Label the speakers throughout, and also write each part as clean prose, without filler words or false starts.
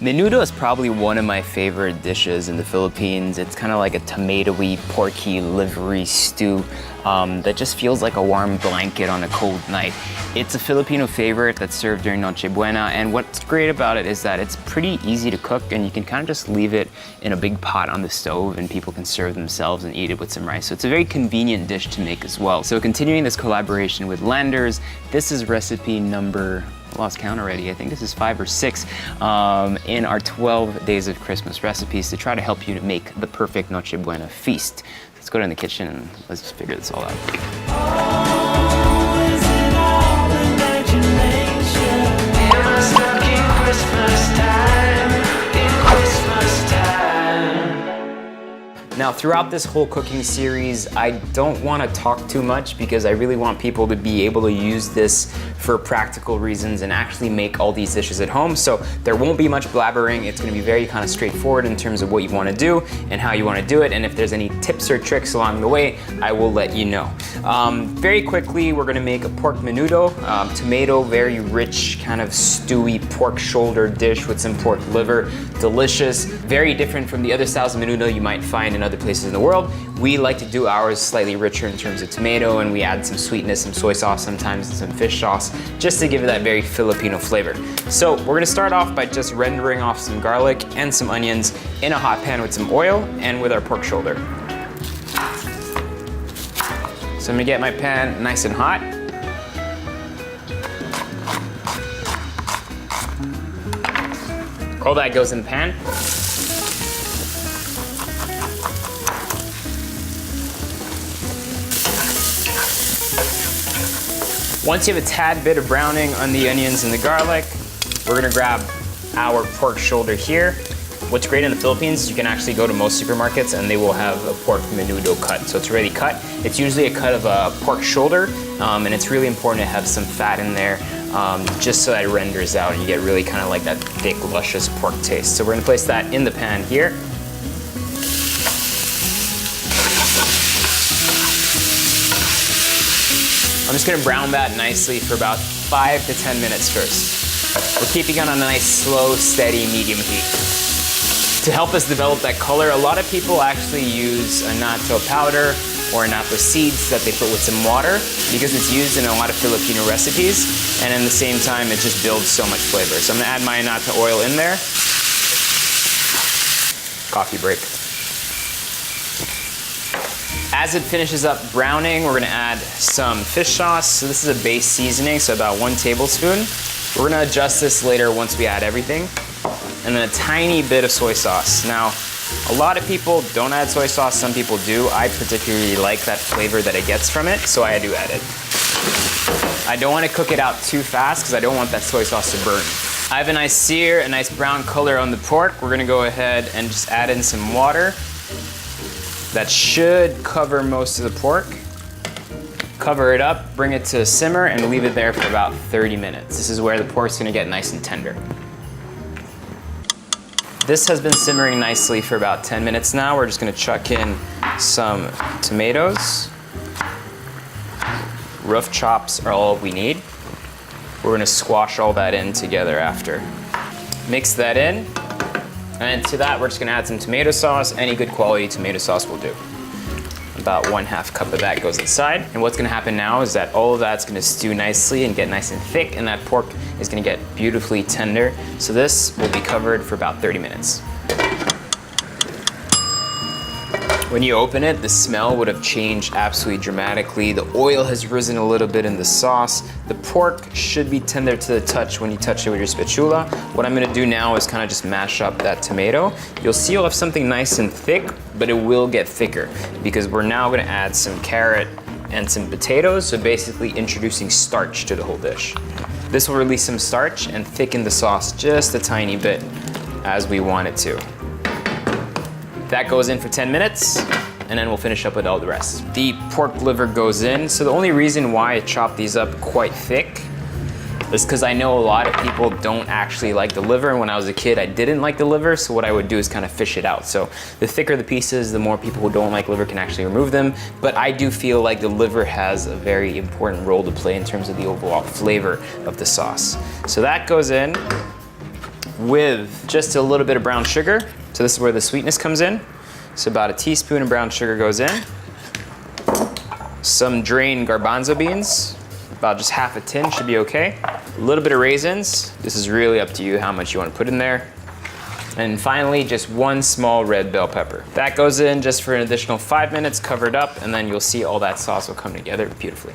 Speaker 1: Menudo is probably one of my favorite dishes in the Philippines. It's kind of like a tomatoey, porky, livery stew that just feels like a warm blanket on a cold night. It's a Filipino favorite that's served during Noche Buena, and what's great about it is that it's pretty easy to cook, and you can kind of just leave it in a big pot on the stove and people can serve themselves and eat it with some rice. So it's a very convenient dish to make as well. So continuing this collaboration with Landers, this is recipe number, I lost count already, I think this is 5 or 6 in our 12 Days of Christmas recipes to try to help you to make the perfect Noche Buena feast. Let's go to the kitchen and let's just figure this all out.
Speaker 2: Oh, is it all imagination? Am I stuck in Christmas time? In Christmas time?
Speaker 1: Now, throughout this whole cooking series, I don't want to talk too much because I really want people to be able to use this for practical reasons and actually make all these dishes at home. So there won't be much blabbering. It's going to be very kind of straightforward in terms of what you want to do and how you want to do it. And if there's any tips or tricks along the way, I will let you know. Very quickly, we're going to make a pork menudo, tomato, very rich, kind of stewy pork shoulder dish with some pork liver. Delicious, very different from the other styles of menudo you might find in other places in the world. We like to do ours slightly richer in terms of tomato, and we add some sweetness, some soy sauce sometimes, and some fish sauce, just to give it that very Filipino flavor. So we're gonna start off by just rendering off some garlic and some onions in a hot pan with some oil and with our pork shoulder. So I'm gonna get my pan nice and hot. All that goes in the pan. Once you have a tad bit of browning on the onions and the garlic, we're gonna grab our pork shoulder here. What's great in the Philippines is you can actually go to most supermarkets and they will have a pork menudo cut. So it's already cut. It's usually a cut of a pork shoulder, and it's really important to have some fat in there just so that it renders out and you get really kind of like that thick, luscious pork taste. So we're gonna place that in the pan here. I'm just gonna brown that nicely for about 5 to 10 minutes first. We're keeping it on a nice, slow, steady, medium heat. To help us develop that color, a lot of people actually use annatto powder or annatto seeds that they put with some water because it's used in a lot of Filipino recipes, and at the same time, it just builds so much flavor. So I'm gonna add my annatto oil in there. Coffee break. As it finishes up browning, we're gonna add some fish sauce. So this is a base seasoning, so about 1 tablespoon. We're gonna adjust this later once we add everything. And then a tiny bit of soy sauce. Now, a lot of people don't add soy sauce, some people do. I particularly like that flavor that it gets from it, so I do add it. I don't wanna cook it out too fast because I don't want that soy sauce to burn. I have a nice sear, a nice brown color on the pork. We're gonna go ahead and just add in some water. That should cover most of the pork. Cover it up, bring it to a simmer, and leave it there for about 30 minutes. This is where the pork's gonna get nice and tender. This has been simmering nicely for about 10 minutes now. We're just gonna chuck in some tomatoes. Rough chops are all we need. We're gonna squash all that in together after. Mix that in. And to that, we're just gonna add some tomato sauce. Any good quality tomato sauce will do. About 1/2 cup of that goes inside. And what's gonna happen now is that all of that's gonna stew nicely and get nice and thick, and that pork is gonna get beautifully tender. So this will be covered for about 30 minutes. When you open it, the smell would have changed absolutely dramatically. The oil has risen a little bit in the sauce. The pork should be tender to the touch when you touch it with your spatula. What I'm gonna do now is kind of just mash up that tomato. You'll see you'll have something nice and thick, but it will get thicker because we're now gonna add some carrot and some potatoes, so basically introducing starch to the whole dish. This will release some starch and thicken the sauce just a tiny bit as we want it to. That goes in for 10 minutes, and then we'll finish up with all the rest. The pork liver goes in, so the only reason why I chop these up quite thick is because I know a lot of people don't actually like the liver, and when I was a kid, I didn't like the liver, so what I would do is kind of fish it out. So the thicker the pieces, the more people who don't like liver can actually remove them, but I do feel like the liver has a very important role to play in terms of the overall flavor of the sauce. So that goes in. with just a little bit of brown sugar. So this is where the sweetness comes in. So about a teaspoon of brown sugar goes in. Some drained garbanzo beans, about just half a tin should be okay. A little bit of raisins. This is really up to you how much you want to put in there. And finally, just one small red bell pepper. That goes in just for an additional 5 minutes, covered up, and then you'll see all that sauce will come together beautifully.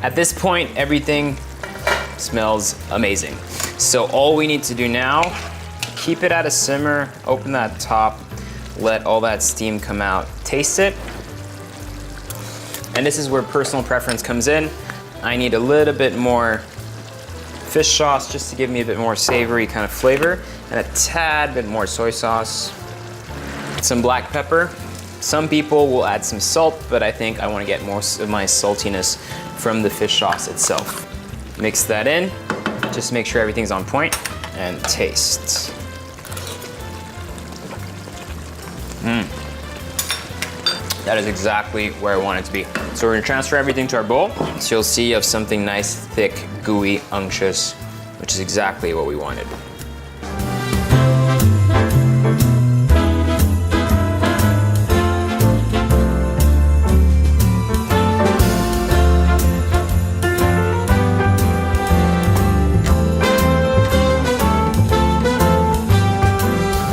Speaker 1: At this point, everything smells amazing. So all we need to do now, keep it at a simmer, open that top, let all that steam come out, taste it. And this is where personal preference comes in. I need a little bit more fish sauce just to give me a bit more savory kind of flavor, and a tad bit more soy sauce. Some black pepper. Some people will add some salt, but I think I want to get more of my saltiness from the fish sauce itself. Mix that in, just make sure everything's on point, and taste. That is exactly where I want it to be. So we're gonna transfer everything to our bowl. So you'll see you have something nice, thick, gooey, unctuous, which is exactly what we wanted.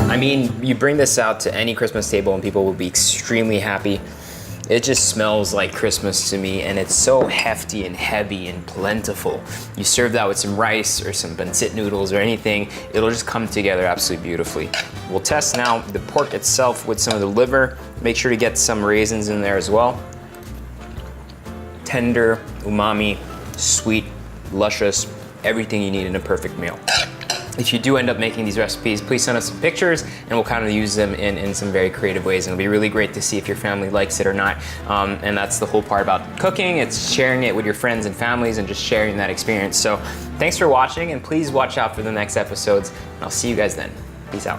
Speaker 1: I mean, you bring this out to any Christmas table and people will be extremely happy. It just smells like Christmas to me, and it's so hefty and heavy and plentiful. You serve that with some rice or some pancit noodles or anything, it'll just come together absolutely beautifully. We'll test now the pork itself with some of the liver. Make sure to get some raisins in there as well. Tender, umami, sweet, luscious, everything you need in a perfect meal. If you do end up making these recipes, please send us some pictures and we'll kind of use them in some very creative ways. And it'll be really great to see if your family likes it or not. And that's the whole part about cooking. It's sharing it with your friends and families and just sharing that experience. So thanks for watching, and please watch out for the next episodes. And I'll see you guys then. Peace out.